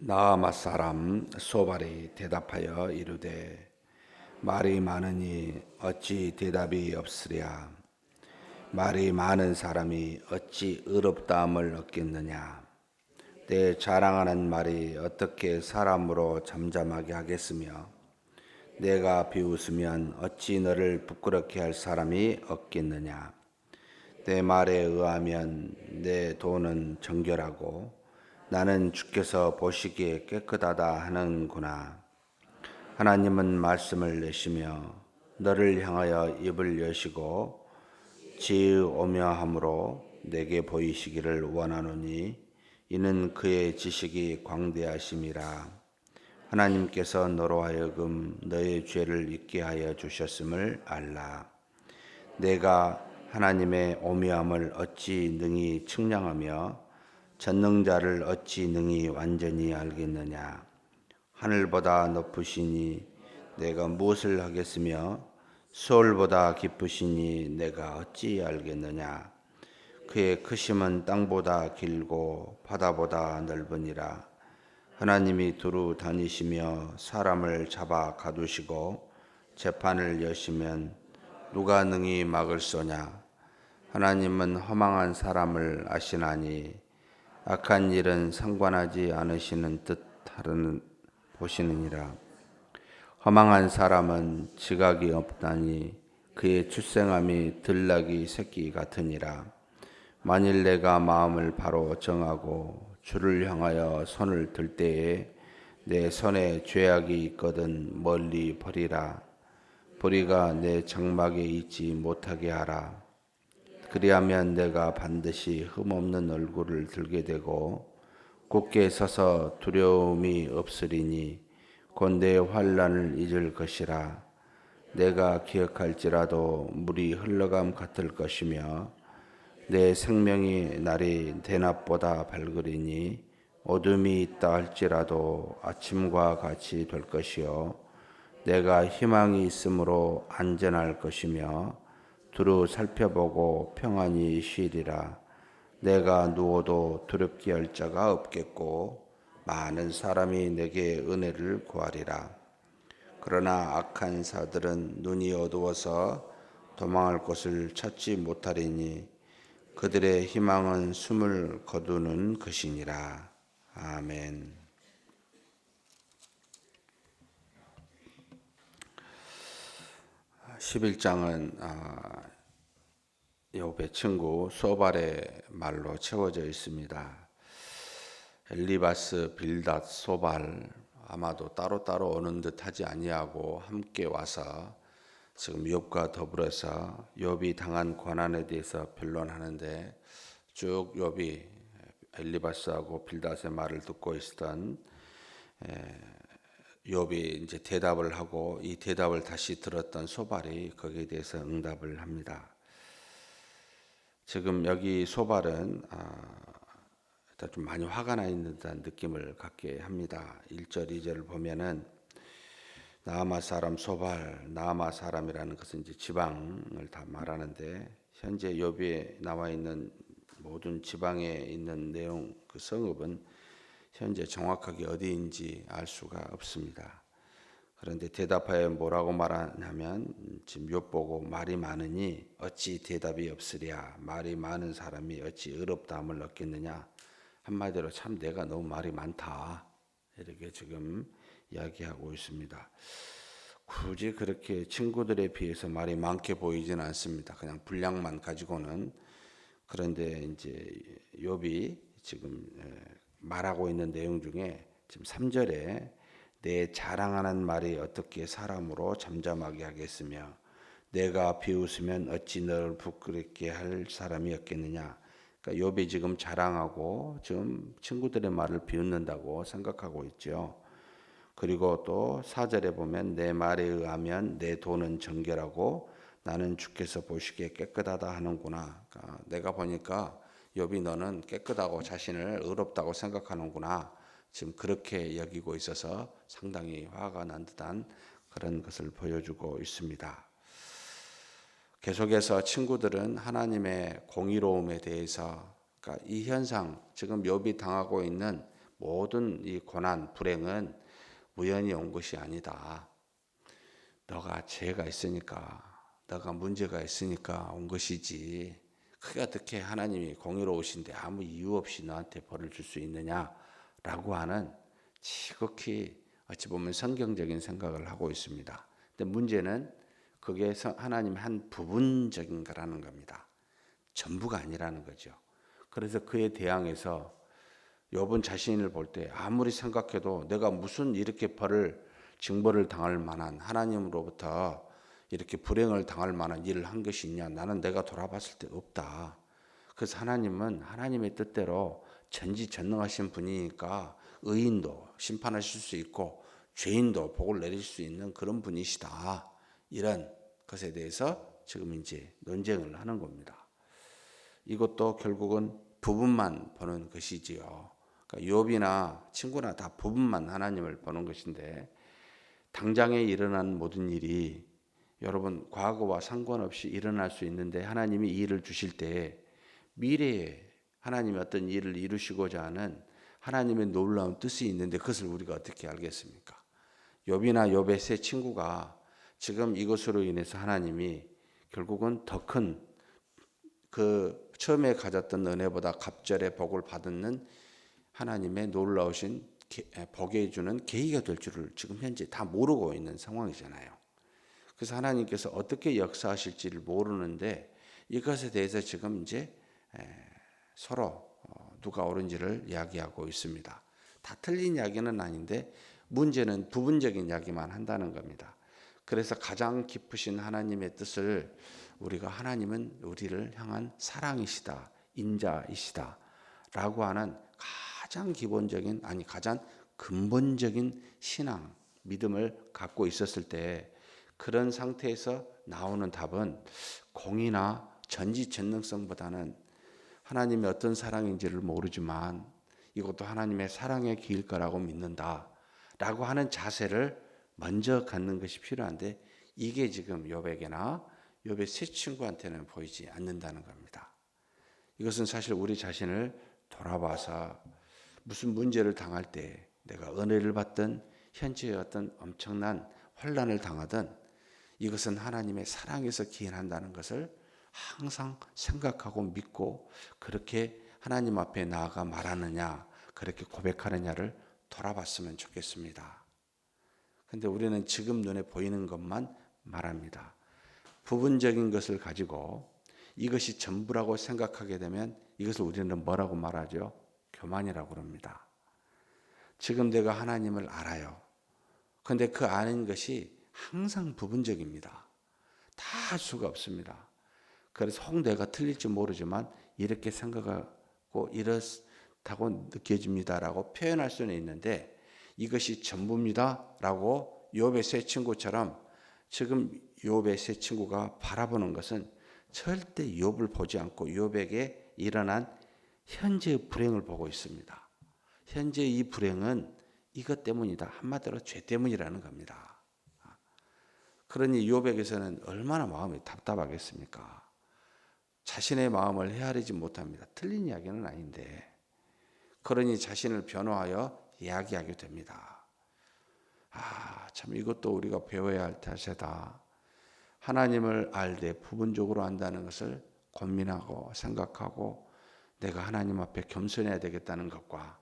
나아마 사람 소발이 대답하여 이르되 말이 많으니 어찌 대답이 없으랴. 말이 많은 사람이 어찌 의롭다함을 얻겠느냐. 내 자랑하는 말이 어떻게 사람으로 잠잠하게 하겠으며 내가 비웃으면 어찌 너를 부끄럽게 할 사람이 없겠느냐. 내 말에 의하면 내 돈은 정결하고 나는 주께서 보시기에 깨끗하다 하는구나. 하나님은 말씀을 내시며 너를 향하여 입을 여시고 지혜 오묘함으로 내게 보이시기를 원하노니 이는 그의 지식이 광대하심이라. 하나님께서 너로 하여금 너의 죄를 잊게 하여 주셨음을 알라. 내가 하나님의 오묘함을 어찌 능히 측량하며 전능자를 어찌 능히 완전히 알겠느냐. 하늘보다 높으시니 내가 무엇을 하겠으며 수월보다 깊으시니 내가 어찌 알겠느냐. 그의 크심은 땅보다 길고 바다보다 넓으니라. 하나님이 두루 다니시며 사람을 잡아 가두시고 재판을 여시면 누가 능히 막을소냐. 하나님은 허망한 사람을 아시나니 악한 일은 상관하지 않으시는 듯 보시느니라. 허망한 사람은 지각이 없다니 그의 출생함이 들나귀 새끼 같으니라. 만일 내가 마음을 바로 정하고 주를 향하여 손을 들 때에 내 손에 죄악이 있거든 멀리 버리라. 보리가 내 장막에 있지 못하게 하라. 그리하면 내가 반드시 흠없는 얼굴을 들게 되고 굳게 서서 두려움이 없으리니 곧 내 환난을 잊을 것이라. 내가 기억할지라도 물이 흘러감 같을 것이며 내 생명이 날이 대낮보다 밝으리니 어둠이 있다 할지라도 아침과 같이 될 것이요 내가 희망이 있으므로 안전할 것이며 두루 살펴보고 평안히 쉬리라. 내가 누워도 두렵게 할 자가 없겠고 많은 사람이 내게 은혜를 구하리라. 그러나 악한 자들은 눈이 어두워서 도망할 곳을 찾지 못하리니 그들의 희망은 숨을 거두는 것이니라. 아멘. 11장은 욥의 친구 소발의 말로 채워져 있습니다. 엘리바스, 빌닷, 소발 아마도 따로따로 오는 듯 하지 아니하고 함께 와서 지금 욥과 더불어서 욥이 당한 고난에 대해서 변론하는데 쭉 욥이 엘리바스하고 빌닷의 말을 듣고 있었던 욥이 이제 대답을 하고 이 대답을 다시 들었던 소발이 거기에 대해서 응답을 합니다. 지금 여기 소발은 일단 좀 많이 화가 나 있는 듯한 느낌을 갖게 합니다. 1절, 2절을 보면은 나아마 사람 소발, 나아마 사람이라는 것은 이제 지방을 다 말하는데 현재 욥에 나와 있는 모든 지방에 있는 내용 그 성읍은 현재 정확하게 어디인지 알 수가 없습니다. 그런데 대답하여 뭐라고 말하냐면 지금 욥 보고 말이 많으니 어찌 대답이 없으랴. 말이 많은 사람이 어찌 의롭다함을 얻겠느냐. 한마디로 참 내가 너무 말이 많다. 이렇게 지금 이야기하고 있습니다. 굳이 그렇게 친구들에 비해서 말이 많게 보이지는 않습니다. 그냥 분량만 가지고는. 그런데 이제 욥이 지금 말하고 있는 내용 중에 지금 3절에 내 자랑하는 말이 어떻게 사람으로 잠잠하게 하겠으며 내가 비웃으면 어찌 너를 부끄럽게 할 사람이 없겠느냐. 그러니까 욥이 지금 자랑하고 지금 친구들의 말을 비웃는다고 생각하고 있죠. 그리고 또 4절에 보면 내 말에 의하면 내 돈은 정결하고 나는 주께서 보시기에 깨끗하다 하는구나. 그러니까 내가 보니까 욥이 너는 깨끗하고 자신을 의롭다고 생각하는구나. 지금 그렇게 여기고 있어서 상당히 화가 난 듯한 그런 것을 보여주고 있습니다. 계속해서 친구들은 하나님의 공의로움에 대해서 그러니까 이 현상, 지금 욥이 당하고 있는 모든 이 고난, 불행은 우연히 온 것이 아니다. 너가 죄가 있으니까, 너가 문제가 있으니까 온 것이지. 그게 어떻게 하나님이 공의로우신데 아무 이유 없이 너한테 벌을 줄 수 있느냐라고 하는 지극히 어찌 보면 성경적인 생각을 하고 있습니다. 근데 문제는 그게 하나님의 한 부분적인 거라는 겁니다. 전부가 아니라는 거죠. 그래서 그에 대항해서 욥은 자신을 볼 때 아무리 생각해도 내가 무슨 이렇게 징벌을 당할 만한, 하나님으로부터 이렇게 불행을 당할 만한 일을 한 것이 있냐, 나는 내가 돌아봤을 때 없다. 그래서 하나님은 하나님의 뜻대로 전지전능하신 분이니까 의인도 심판하실 수 있고 죄인도 복을 내릴 수 있는 그런 분이시다. 이런 것에 대해서 지금 이제 논쟁을 하는 겁니다. 이것도 결국은 부분만 보는 것이지요. 그러니까 욥이나 친구나 다 부분만 하나님을 보는 것인데, 당장에 일어난 모든 일이 여러분 과거와 상관없이 일어날 수 있는데, 하나님이 이 일을 주실 때 미래에 하나님이 어떤 일을 이루시고자 하는 하나님의 놀라운 뜻이 있는데, 그것을 우리가 어떻게 알겠습니까? 욥이나 욥의 세 친구가 지금 이것으로 인해서 하나님이 결국은 더 큰 그 처음에 가졌던 은혜보다 갑절의 복을 받는 하나님의 놀라우신 복에 주는 계기가 될 줄을 지금 현재 다 모르고 있는 상황이잖아요. 그래서 하나님께서 어떻게 역사하실지를 모르는데, 이것에 대해서 지금 이제 서로 누가 옳은지를 이야기하고 있습니다. 다 틀린 이야기는 아닌데 문제는 부분적인 이야기만 한다는 겁니다. 그래서 가장 깊으신 하나님의 뜻을 우리가, 하나님은 우리를 향한 사랑이시다, 인자이시다 라고 하는 가장 기본적인, 아니 가장 근본적인 신앙, 믿음을 갖고 있었을 때, 그런 상태에서 나오는 답은 공의나 전지전능성보다는 하나님의 어떤 사랑인지를 모르지만 이것도 하나님의 사랑의 길일 거라고 믿는다 라고 하는 자세를 먼저 갖는 것이 필요한데, 이게 지금 욥에게나 욥의 세 친구한테는 보이지 않는다는 겁니다. 이것은 사실 우리 자신을 돌아봐서 무슨 문제를 당할 때, 내가 은혜를 받든 현재의 어떤 엄청난 환난을 당하든, 이것은 하나님의 사랑에서 기인한다는 것을 항상 생각하고 믿고, 그렇게 하나님 앞에 나아가 말하느냐, 그렇게 고백하느냐를 돌아봤으면 좋겠습니다. 근데 우리는 지금 눈에 보이는 것만 말합니다. 부분적인 것을 가지고 이것이 전부라고 생각하게 되면 이것을 우리는 뭐라고 말하죠? 교만이라고 합니다. 지금 내가 하나님을 알아요. 그런데 그 아는 것이 항상 부분적입니다. 다 할 수가 없습니다. 그래서 혹 내가 틀릴지 모르지만 이렇게 생각하고 이렇다고 느껴집니다라고 표현할 수는 있는데, 이것이 전부입니다라고 욥의 세 친구처럼 지금 욥의 세 친구가 바라보는 것은 절대 욥을 보지 않고 욥에게 일어난 현재의 불행을 보고 있습니다. 현재 이 불행은 이것 때문이다. 한마디로 죄 때문이라는 겁니다. 그러니 욥에게서는 얼마나 마음이 답답하겠습니까? 자신의 마음을 헤아리지 못합니다. 틀린 이야기는 아닌데, 그러니 자신을 변호하여 이야기하게 됩니다. 참 이것도 우리가 배워야 할 자세다. 하나님을 알되 부분적으로 안다는 것을 고민하고 생각하고 내가 하나님 앞에 겸손해야 되겠다는 것과,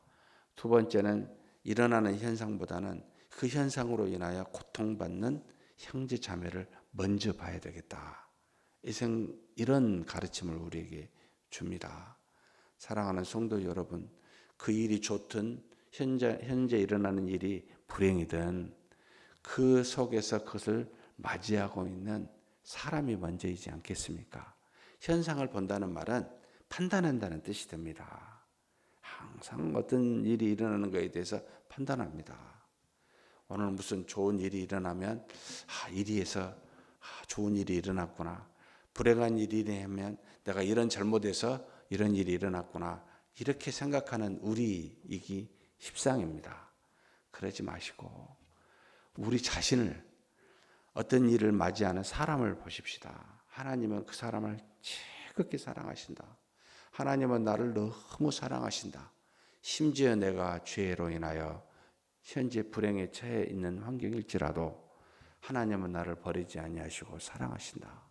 두 번째는 일어나는 현상보다는 그 현상으로 인하여 고통받는 형제 자매를 먼저 봐야 되겠다. 이런 가르침을 우리에게 줍니다. 사랑하는 성도 여러분, 그 일이 좋든 현재 일어나는 일이 불행이든 그 속에서 그것을 맞이하고 있는 사람이 먼저이지 않겠습니까? 현상을 본다는 말은 판단한다는 뜻이 됩니다. 항상 어떤 일이 일어나는 것에 대해서 판단합니다. 오늘 무슨 좋은 일이 일어나면 이리에서 좋은 일이 일어났구나, 불행한 일이 일어나면 내가 이런 잘못해서 이런 일이 일어났구나, 이렇게 생각하는 우리이기 십상입니다. 그러지 마시고 우리 자신을, 어떤 일을 맞이하는 사람을 보십시다. 하나님은 그 사람을 지극히 사랑하신다. 하나님은 나를 너무 사랑하신다. 심지어 내가 죄로 인하여 현재 불행에 처해 있는 환경일지라도 하나님은 나를 버리지 아니하시고 사랑하신다.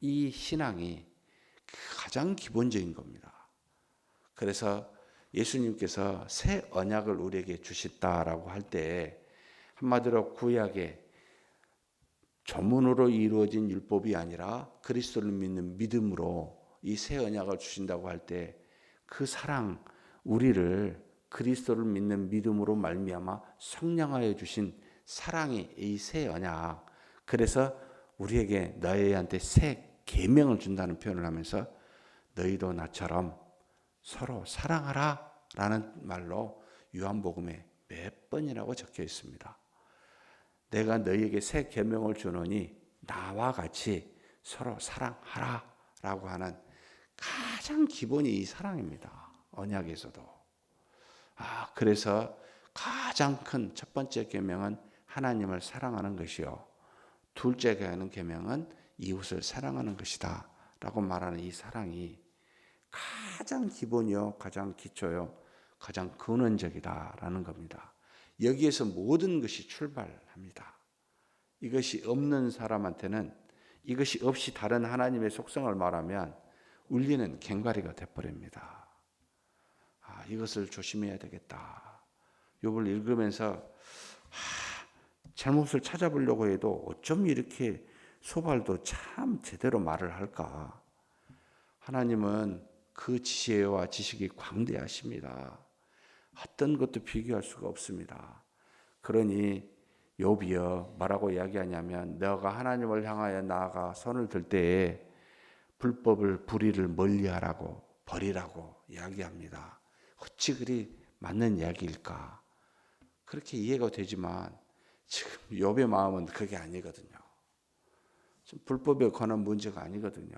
이 신앙이 가장 기본적인 겁니다. 그래서 예수님께서 새 언약을 우리에게 주셨다라고 할 때 한마디로 구약의 조문으로 이루어진 율법이 아니라 그리스도를 믿는 믿음으로 이 새 언약을 주신다고 할 때 그 사랑, 우리를 그리스도를 믿는 믿음으로 말미암아 성령하여 주신 사랑이 이 새 언약. 그래서 우리에게 너희한테 새 계명을 준다는 표현을 하면서 너희도 나처럼 서로 사랑하라 라는 말로 요한복음에 몇 번이라고 적혀 있습니다. 내가 너희에게 새 계명을 주노니 나와 같이 서로 사랑하라 라고 하는 가장 기본이 이 사랑입니다. 언약에서도. 그래서 가장 큰 첫 번째 계명은 하나님을 사랑하는 것이요, 둘째 계명은 이웃을 사랑하는 것이다 라고 말하는 이 사랑이 가장 기본이요, 가장 기초요, 가장 근원적이다라는 겁니다. 여기에서 모든 것이 출발합니다. 이것이 없는 사람한테는, 이것이 없이 다른 하나님의 속성을 말하면 울리는 갱과리가 돼버립니다. 이것을 조심해야 되겠다. 욥을 읽으면서 잘못을 찾아보려고 해도 어쩜 이렇게 소발도 참 제대로 말을 할까. 하나님은 그 지혜와 지식이 광대하십니다. 어떤 것도 비교할 수가 없습니다. 그러니 욥이여 뭐라고 이야기하냐면, 너가 하나님을 향하여 나아가 손을 들 때에 불법을 불의를 멀리하라고 버리라고 이야기합니다. 어찌 그리 맞는 이야기일까? 그렇게 이해가 되지만 지금 욥의 마음은 그게 아니거든요. 불법에 관한 문제가 아니거든요.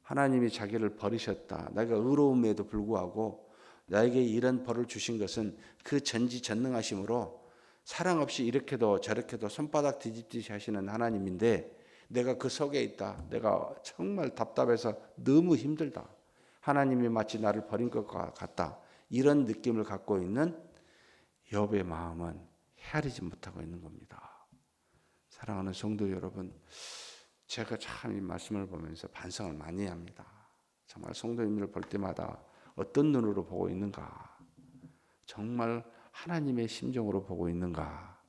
하나님이 자기를 버리셨다. 내가 의로움에도 불구하고 나에게 이런 벌을 주신 것은 그 전지전능하심으로 사랑 없이 이렇게도 저렇게도 손바닥 뒤집듯이 하시는 하나님인데 내가 그 속에 있다. 내가 정말 답답해서 너무 힘들다. 하나님이 마치 나를 버린 것 같다. 이런 느낌을 갖고 있는 욥의 마음은 헤아리지 못하고 있는 겁니다. 사랑하는 성도 여러분, 제가 참 이 말씀을 보면서 반성을 많이 합니다. 정말 성도님들을 볼 때마다 어떤 눈으로 보고 있는가? 정말 하나님의 심정으로 보고 있는가?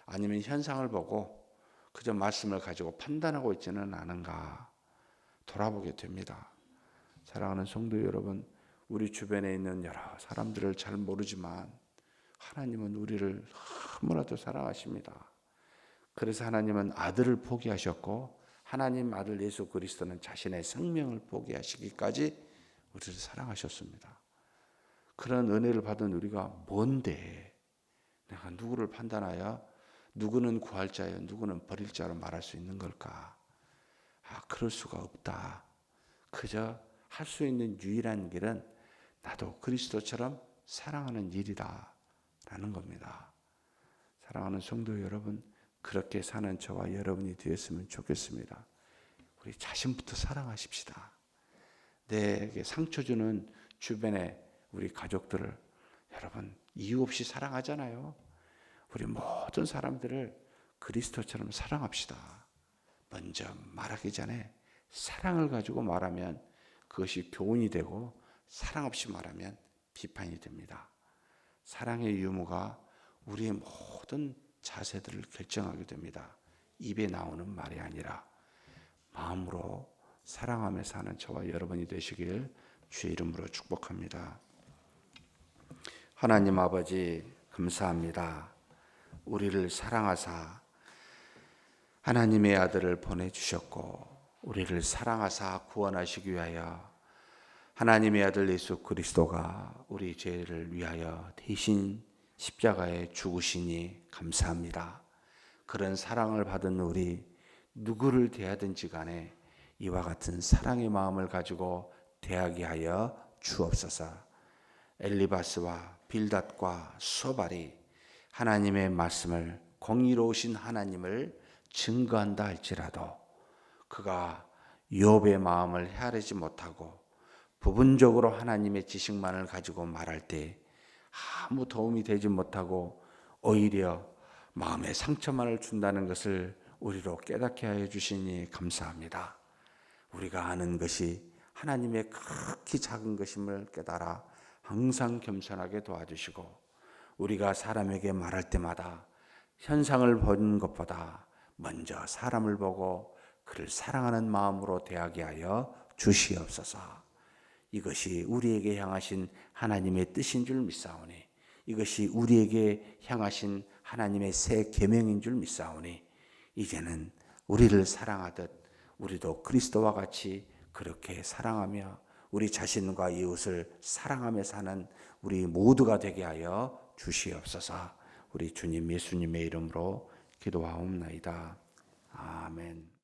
아니면 현상을 보고 그저 말씀을 가지고 판단하고 있지는 않은가? 돌아보게 됩니다. 사랑하는 성도 여러분, 우리 주변에 있는 여러 사람들을 잘 모르지만 하나님은 우리를 너무나도 사랑하십니다. 그래서 하나님은 아들을 포기하셨고 하나님 아들 예수 그리스도는 자신의 생명을 포기하시기까지 우리를 사랑하셨습니다. 그런 은혜를 받은 우리가 뭔데 내가 누구를 판단하여 누구는 구할 자여 누구는 버릴 자로 말할 수 있는 걸까? 그럴 수가 없다. 그저 할 수 있는 유일한 길은 나도 그리스도처럼 사랑하는 일이다 라는 겁니다. 사랑하는 성도 여러분, 그렇게 사는 저와 여러분이 되었으면 좋겠습니다. 우리 자신부터 사랑하십시다. 내게 상처 주는 주변의 우리 가족들을 여러분 이유 없이 사랑하잖아요. 우리 모든 사람들을 그리스도처럼 사랑합시다. 먼저 말하기 전에 사랑을 가지고 말하면 그것이 교훈이 되고 사랑 없이 말하면 비판이 됩니다. 사랑의 유무가 우리의 모든 자세들을 결정하게 됩니다. 입에 나오는 말이 아니라 마음으로 사랑하며 사는 저와 여러분이 되시길 주의 이름으로 축복합니다. 하나님 아버지 감사합니다. 우리를 사랑하사 하나님의 아들을 보내주셨고 우리를 사랑하사 구원하시기 위하여 하나님의 아들 예수 그리스도가 우리 죄를 위하여 대신 십자가에 죽으시니 감사합니다. 그런 사랑을 받은 우리 누구를 대하든지 간에 이와 같은 사랑의 마음을 가지고 대하게 하여 주옵소서. 엘리바스와 빌닷과 소발이 하나님의 말씀을 공의로우신 하나님을 증거한다 할지라도 그가 욥의 마음을 헤아리지 못하고 부분적으로 하나님의 지식만을 가지고 말할 때 아무 도움이 되지 못하고 오히려 마음에 상처만을 준다는 것을 우리로 깨닫게 하여 주시니 감사합니다. 우리가 아는 것이 하나님의 극히 작은 것임을 깨달아 항상 겸손하게 도와주시고, 우리가 사람에게 말할 때마다 현상을 보는 것보다 먼저 사람을 보고 그를 사랑하는 마음으로 대하게 하여 주시옵소서. 이것이 우리에게 향하신 하나님의 뜻인 줄 믿사오니, 이것이 우리에게 향하신 하나님의 새 계명인 줄 믿사오니, 이제는 우리를 사랑하듯 우리도 그리스도와 같이 그렇게 사랑하며 우리 자신과 이웃을 사랑하며 사는 우리 모두가 되게 하여 주시옵소서. 우리 주님 예수님의 이름으로 기도하옵나이다. 아멘.